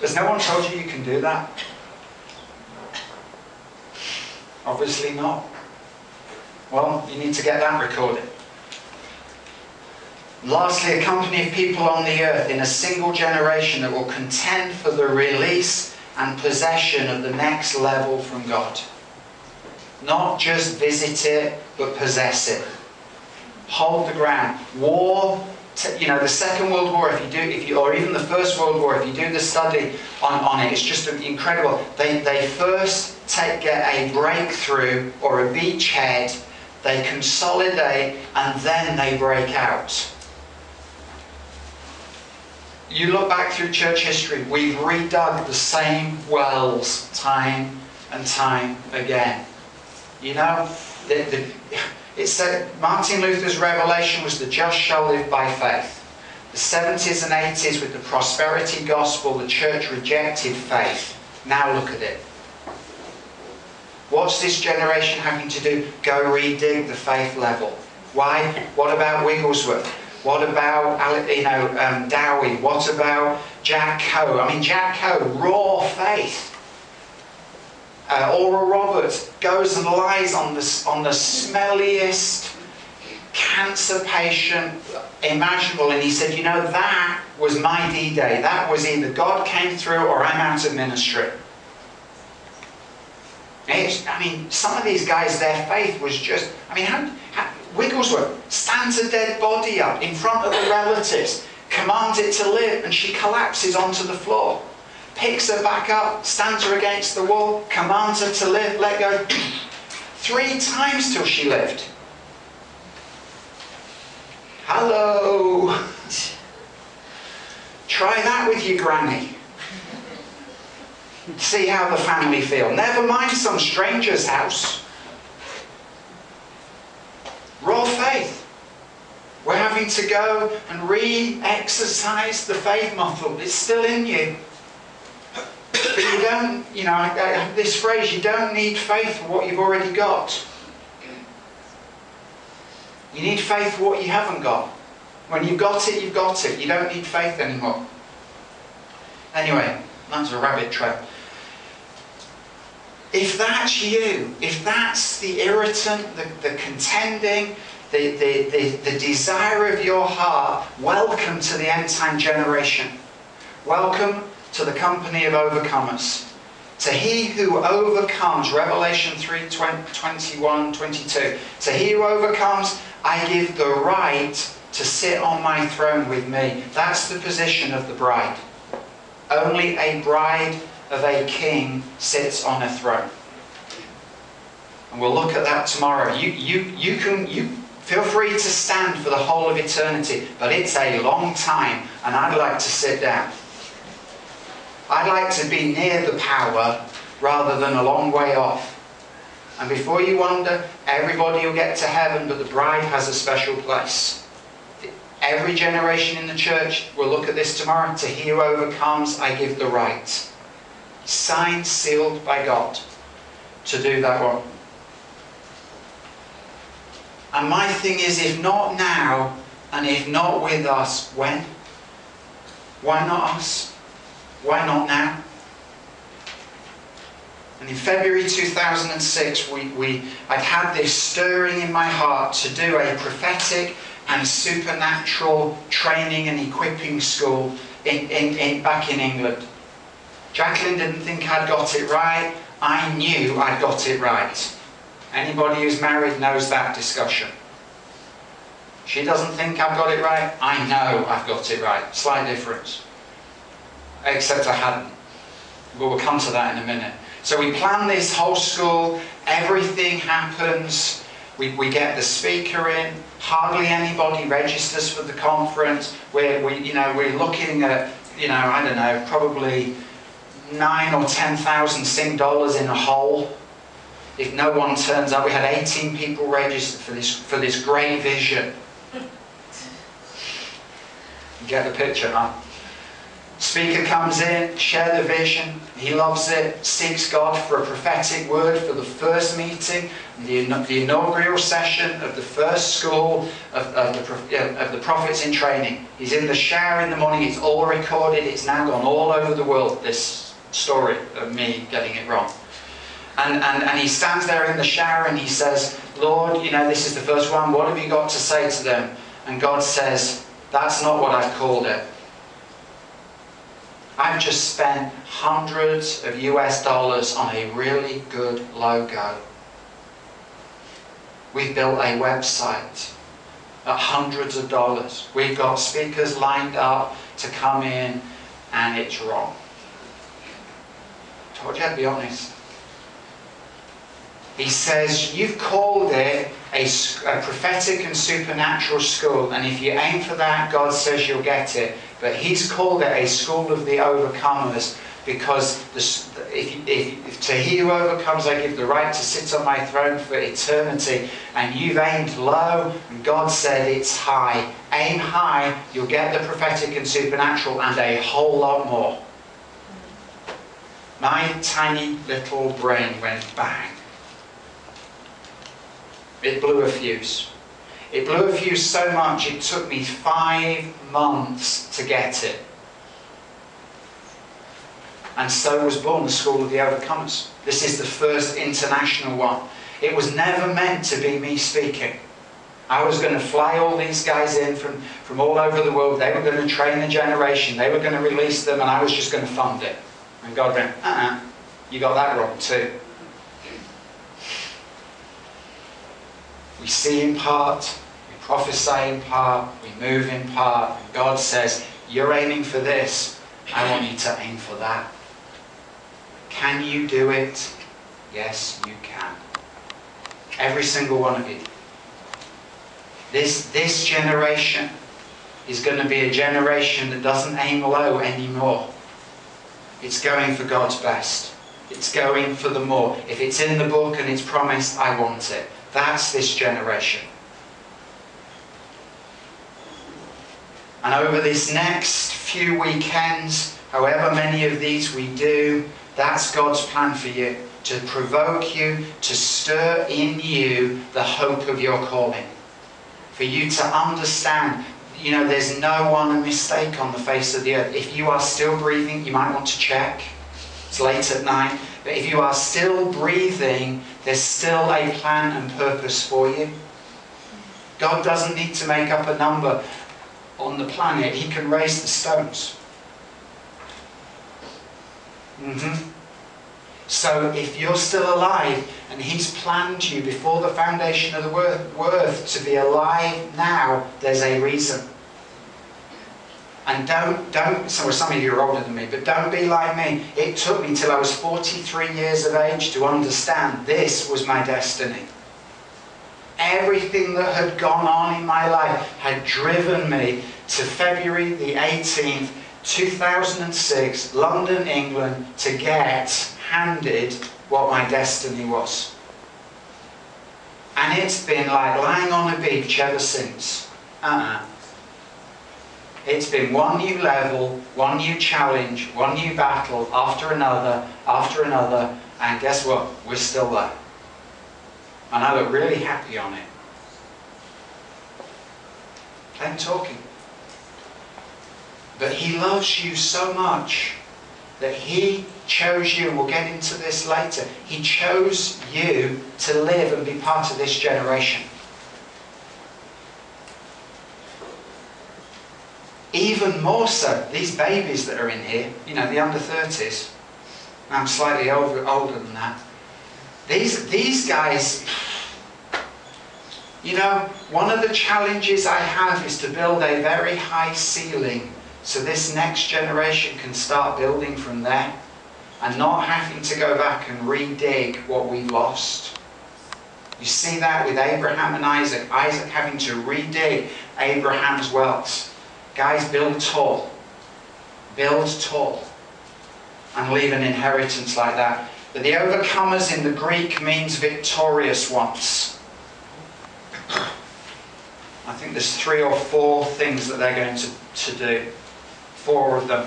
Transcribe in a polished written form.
Has no one told you you can do that? Obviously not. Well, you need to get that recorded. Lastly, a company of people on the earth in a single generation that will contend for the release and possession of the next level from God. Not just visit it, but possess it. Hold the ground. War, the Second World War, or even the First World War, if you do the study on it, it's just incredible. They first get a breakthrough or a beachhead, they consolidate, and then they break out. You look back through church history, we've redug the same wells time and time again. You know, it said Martin Luther's revelation was the just shall live by faith. The 70s and 80s with the prosperity gospel, the church rejected faith. Now look at it. What's this generation having to do? Go redig the faith level. Why? What about Wigglesworth? What about Dowie? What about Jack Coe? I mean, Jack Coe, raw faith. Oral Roberts goes and lies on the smelliest cancer patient imaginable, and he said, you know, that was my D-Day. That was either God came through or I'm out of ministry. Some of these guys, their faith was just, Wigglesworth stands a dead body up in front of the relatives, commands it to live, and she collapses onto the floor. Picks her back up, stands her against the wall, commands her to live, let go. 3 times till she lived. Hello. Try that with your granny. See how the family feel. Never mind some stranger's house. Raw faith. We're having to go and re-exercise the faith muscle. It's still in you. But you don't, I have this phrase, you don't need faith for what you've already got. You need faith for what you haven't got. When you've got it, you've got it. You don't need faith anymore. Anyway, that's a rabbit trail. If that's you, if that's the irritant, the contending, the desire of your heart, welcome to the end time generation. Welcome to the company of overcomers. To he who overcomes, Revelation 3:21-22. To he who overcomes, I give the right to sit on my throne with me. That's the position of the bride. Only a bride of a king sits on a throne. And we'll look at that tomorrow. You feel free to stand for the whole of eternity, but it's a long time, and I'd like to sit down. I'd like to be near the power rather than a long way off. And before you wonder, everybody will get to heaven, but the bride has a special place. Every generation in the church, we'll look at this tomorrow, to he who overcomes, I give the right. Signed, sealed by God to do that one. And my thing is, if not now, and if not with us, when? Why not us? Why not now? And in February 2006, I'd had this stirring in my heart to do a prophetic and supernatural training and equipping school back in England. Jacqueline didn't think I'd got it right. I knew I'd got it right. Anybody who's married knows that discussion. She doesn't think I've got it right. I know I've got it right. Slight difference. Except I hadn't. But we'll come to that in a minute. So we plan this whole school. Everything happens. We get the speaker in. Hardly anybody registers for the conference. We're looking at, I don't know, probably 9 or 10,000 Sing dollars in a hole. If no one turns up, we had 18 people registered for this great vision. You get the picture, huh? Speaker comes in, share the vision, he loves it, seeks God for a prophetic word for the first meeting, the inaugural session of the first school of the prophets in training. He's in the shower in the morning, it's all recorded, it's now gone all over the world, this story of me getting it wrong. And he stands there in the shower and he says, Lord, you know, this is the first one, what have you got to say to them? And God says, that's not what I've called it. I've just spent hundreds of US dollars on a really good logo. We've built a website at hundreds of dollars. We've got speakers lined up to come in, and it's wrong. I told you I'd be honest. He says, you've called it a prophetic and supernatural school, and if you aim for that, God says you'll get it. But he's called it a school of the overcomers, because if to he who overcomes I give the right to sit on my throne for eternity, and you've aimed low and God said it's high. Aim high, you'll get the prophetic and supernatural and a whole lot more. My tiny little brain went bang. It blew a fuse. It blew a fuse so much it took me 5 months to get it. And so was born the School of the Overcomers. This is the first international one. It was never meant to be me speaking. I was going to fly all these guys in from all over the world. They were going to train a generation. They were going to release them, and I was just going to fund it. And God went, you got that wrong too. We see in part, we prophesy in part, we move in part, and God says, you're aiming for this, I want you to aim for that. Can you do it? Yes, you can. Every single one of you. This generation is going to be a generation that doesn't aim low anymore. It's going for God's best. It's going for the more. If it's in the book and it's promised, I want it. That's this generation. And over this next few weekends, however many of these we do, that's God's plan for you. To provoke you, to stir in you the hope of your calling. For you to understand, you know, there's no one mistake on the face of the earth. If you are still breathing, you might want to check. It's late at night. But if you are still breathing, there's still a plan and purpose for you. God doesn't need to make up a number on the planet. He can raise the stones. So if you're still alive and He's planned you before the foundation of the earth to be alive now, there's a reason. And so some of you are older than me, but don't be like me. It took me till I was 43 years of age to understand this was my destiny. Everything that had gone on in my life had driven me to February the 18th, 2006, London, England, to get handed what my destiny was. And it's been like lying on a beach ever since. It's been one new level, one new challenge, one new battle, after another, and guess what? We're still there. And I look really happy on it. Plain talking. But He loves you so much that He chose you, and we'll get into this later. He chose you to live and be part of this generation. Even more so, these babies that are in here, you know, the under 30s. I'm slightly older than that. These guys, you know, one of the challenges I have is to build a very high ceiling so this next generation can start building from there and not having to go back and redig what we've lost. You see that with Abraham and Isaac. Isaac having to redig Abraham's wells. Guys, build tall, and leave an inheritance like that. But the overcomers in the Greek means victorious ones. I think there's 3 or 4 things that they're going to do. 4 of them.